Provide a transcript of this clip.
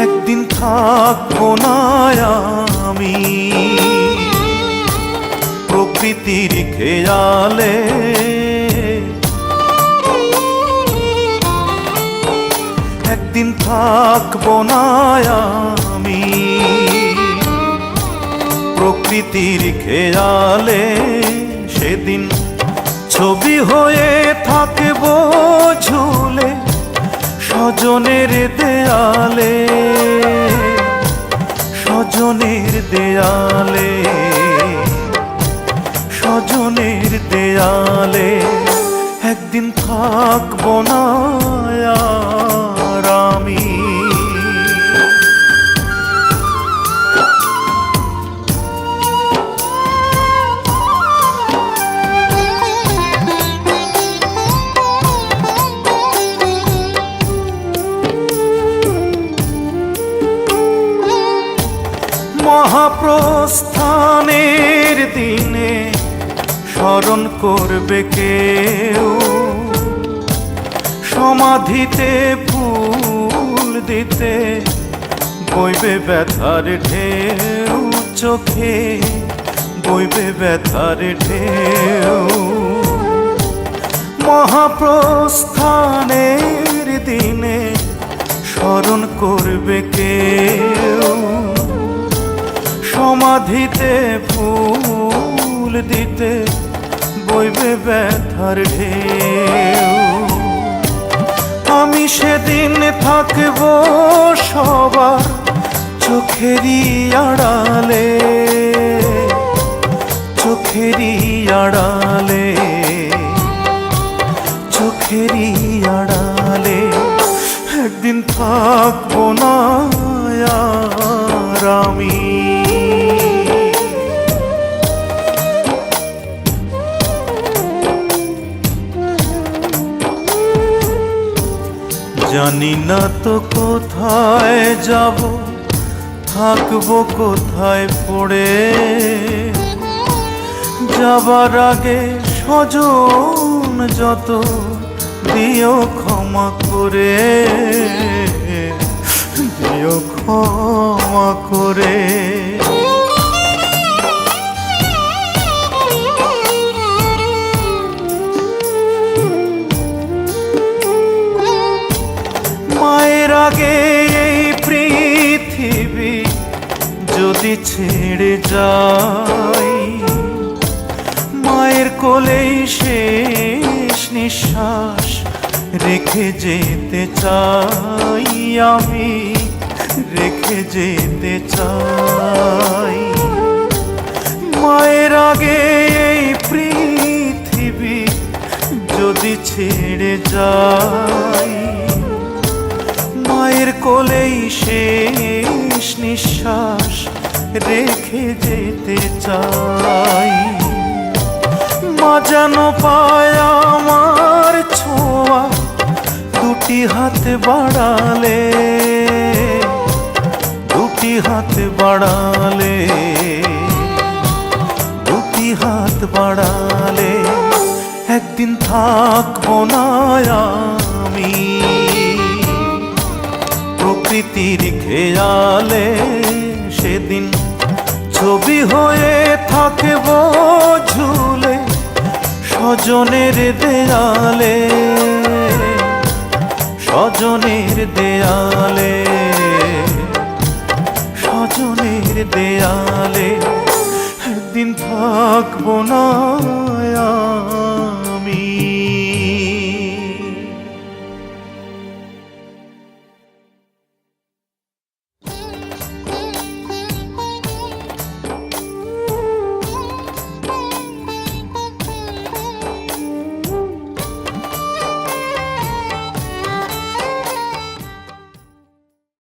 একদিন থাকবো না আমি প্রকৃতির খেয়ালে, একদিন থাকবো না আমি প্রকৃতির খেয়ালে। সেদিন ছবি হয়ে থাকবো ঝুলে স্বজনের দেয়ালে, স্বজনের দেয়ালে, স্বজনের দেয়ালে। একদিন থাকবো না আর আমি। মহাপ্রস্থানের দিনে স্মরণ করবে কেউ, সমাধিতে ফুল দিতে বইবে ব্যথার ঢেউ, চোখে বইবে ব্যথার ঢেউ। মহাপ্রস্থানের দিনে স্মরণ করবে কেউ, সমাধিতে ফুল দিতে বইবে ব্যথার ঢেউ। আমি সেদিন থাকবো সবার চোখেরই আড়ালে, চোখেরই আড়ালে, চোখেরই আড়ালে। একদিন থাকবো না আর আমি। জানি না তো কোথায় যাব, থাকবো কোথায় পড়ে। যাবার আগে স্বজন যত দিও ক্ষমা করে, দিও ক্ষমা করে। মায়ের আগে এই পৃথিবী যদি ছেড়ে যাই, মায়ের কোলেই শেষ নিঃশ্বাস রেখে যেতে চাই আমি, রেখে যেতে চাই। মায়ের আগে এই পৃথিবী যদি ছেড়ে যাই, মায়ের কোলেই শেষ নিঃশ্বাস রেখে যেতে চাই। মা যেন পায় আমার ছোঁয়া দুটি হাত বাড়ালে, দুটি হাত বাড়ালে, দুটি হাত বাড়ালে। একদিন থাকবো না আমি প্রকৃতির খেয়ালে। সেদিন ছবি হয়ে থাকবো ঝুলে স্বজনের দেয়ালে, স্বজনের দেয়ালে, স্বজনের দেয়ালে। একদিন থাকবো না।